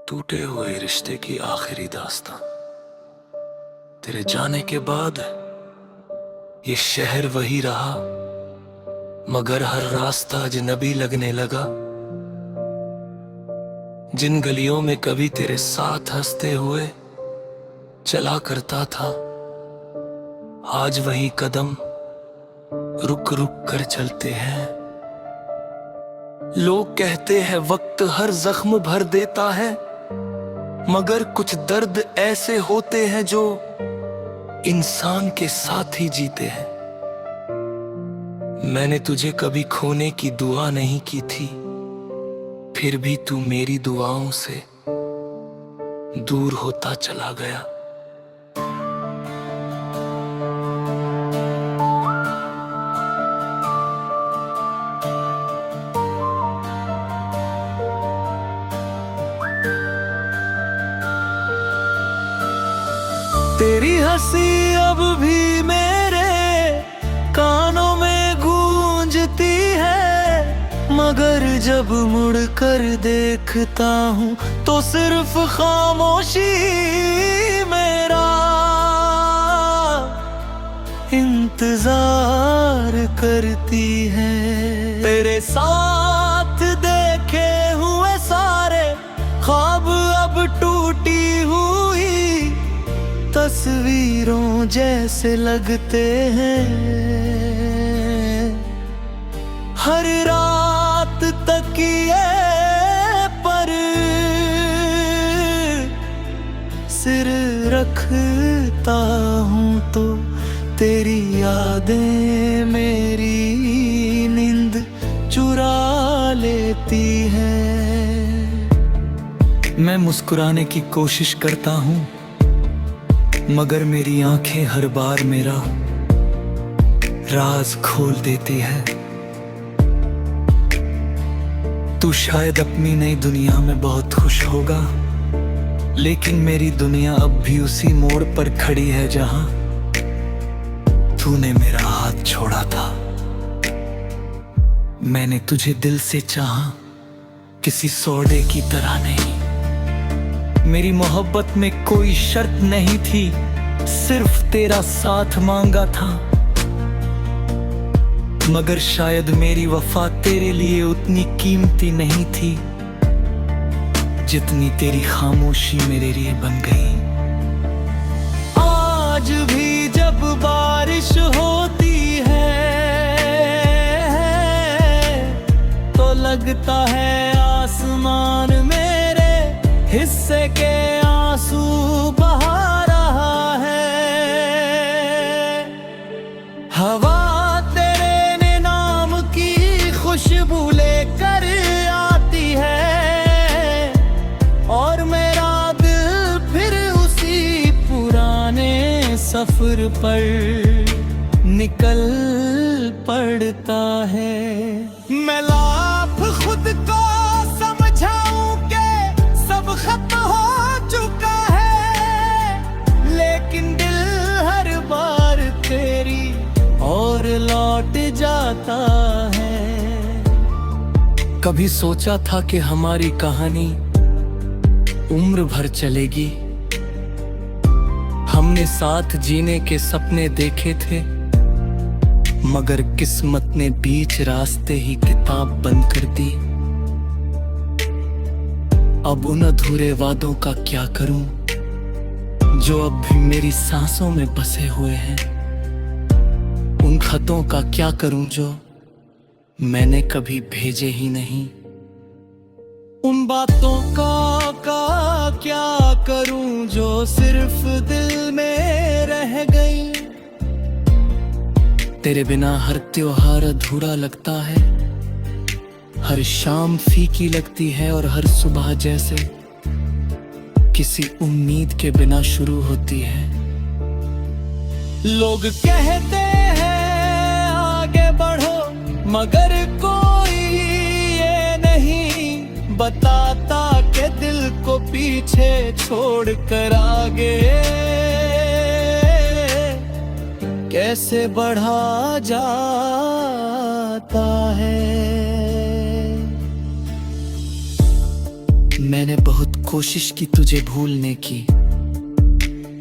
टूटे हुए रिश्ते की आखिरी दास्तां। तेरे जाने के बाद ये शहर वही रहा, मगर हर रास्ता अजनबी लगने लगा। जिन गलियों में कभी तेरे साथ हंसते हुए चला करता था, आज वही कदम रुक रुक कर चलते हैं। लोग कहते हैं वक्त हर जख्म भर देता है, मगर कुछ दर्द ऐसे होते हैं जो इंसान के साथ ही जीते हैं। मैंने तुझे कभी खोने की दुआ नहीं की थी, फिर भी तू मेरी दुआओं से दूर होता चला गया। तेरी हंसी अब भी मेरे कानों में गूंजती है, मगर जब मुड़कर देखता हूँ तो सिर्फ खामोशी मेरा इंतजार करती है। तेरे साथ देखे हुए सारे ख्वाब अब टूटी हुई तस्वीरों जैसे लगते हैं। हर रात तकिए पर सिर रखता हूँ तो तेरी यादें मेरी नींद चुरा लेती हैं। मैं मुस्कुराने की कोशिश करता हूँ, मगर मेरी आंखें हर बार मेरा राज खोल देती है। तू शायद अपनी नई दुनिया में बहुत खुश होगा, लेकिन मेरी दुनिया अब भी उसी मोड़ पर खड़ी है जहां तूने मेरा हाथ छोड़ा था। मैंने तुझे दिल से चाहा, किसी सौदे की तरह नहीं। मेरी मोहब्बत में कोई शर्त नहीं थी, सिर्फ तेरा साथ मांगा था। मगर शायद मेरी वफा तेरे लिए उतनी कीमती नहीं थी जितनी तेरी खामोशी मेरे लिए बन गई। आज भी जब बारिश होती है तो लगता है आसमान मेरे हिस्से के आंसू बहा रहा है। हवा तेरे नाम की खुशबू लेकर आती है और मेरा दिल फिर उसी पुराने सफर पर निकल पड़ता है। मैं लाख खुद को समझाऊं के सब खत्म हो चुका है, लेकिन दिल हर बार तेरी और लौट जाता है। कभी सोचा था कि हमारी कहानी उम्र भर चलेगी। हमने साथ जीने के सपने देखे थे, मगर किस्मत ने बीच रास्ते ही किताब बंद कर दी। अब उन अधूरे वादों का क्या करूं जो अब भी मेरी सांसों में बसे हुए हैं। उन खतों का क्या करूं जो मैंने कभी भेजे ही नहीं। उन बातों का क्या करूं जो सिर्फ दिल में रह गई। तेरे बिना हर त्योहार अधूरा लगता है, हर शाम फीकी लगती है और हर सुबह जैसे किसी उम्मीद के बिना शुरू होती है। लोग कहते हैं आगे बढ़ो, मगर कोई ये नहीं बताता कि दिल को पीछे छोड़ कर आगे कैसे बढ़ा जाता है। मैंने बहुत कोशिश की तुझे भूलने की,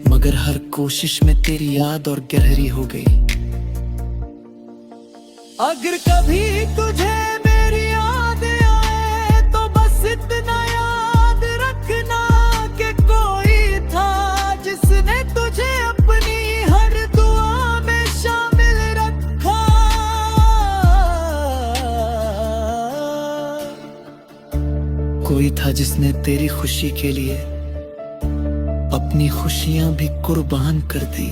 मगर हर कोशिश में तेरी याद और गहरी हो गई। अगर कभी तुझे मेरी याद आए तो बस इतना याद रखना कि कोई था जिसने तुझे अपनी हर दुआ में शामिल रखा। कोई था जिसने तेरी खुशी के लिए अपनी खुशियां भी कुर्बान कर दी।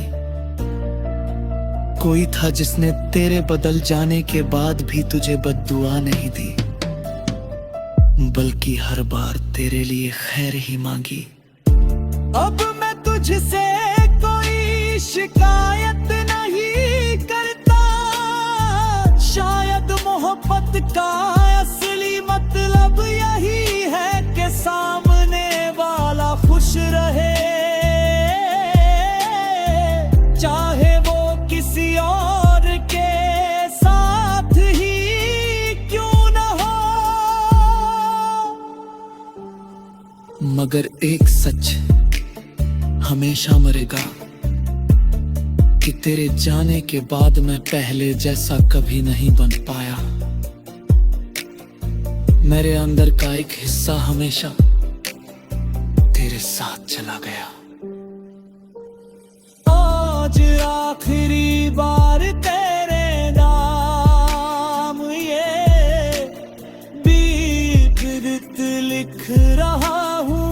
कोई था जिसने तेरे बदल जाने के बाद भी तुझे बद्दुआ नहीं दी, बल्कि हर बार तेरे लिए खैर ही मांगी। अब मैं तुझसे कोई शिकायत नहीं करता, शायद मोहब्बत का असली मतलब यही है कि सामने वाला खुश रहे, चाहे वो किसी और के साथ ही क्यों न हो। मगर एक सच हमेशा मरेगा कि तेरे जाने के बाद मैं पहले जैसा कभी नहीं बन पाया। मेरे अंदर का एक हिस्सा हमेशा तेरे साथ चला गया। आज आखिरी बार तेरे नाम ये बीत लिख रहा हूँ,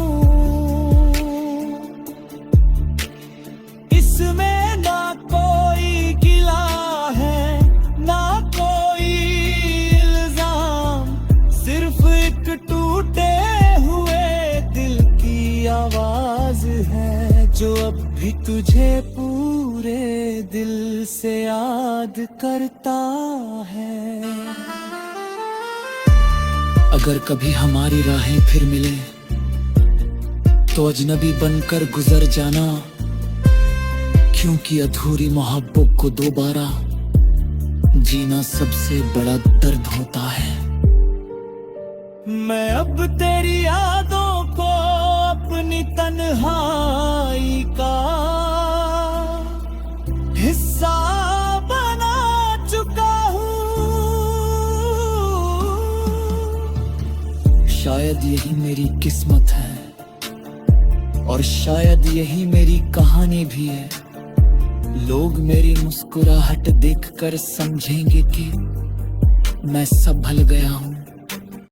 इसमें ना कोई गिला है ना कोई इल्जाम, सिर्फ एक टूटे हुए दिल की आवाज है जो अब भी तुझे पूरे दिल से याद करता है। अगर कभी हमारी राहें फिर मिले तो अजनबी बनकर गुजर जाना, क्योंकि अधूरी मोहब्बत को दोबारा जीना सबसे बड़ा दर्द होता है। मैं अब तेरी यादों को अपनी तन्हाई का हिस्सा बना चुका हूँ। शायद यही मेरी किस्मत है और शायद यही मेरी कहानी भी है। लोग मेरी मुस्कुराहट देखकर समझेंगे कि मैं संभल गया हूँ।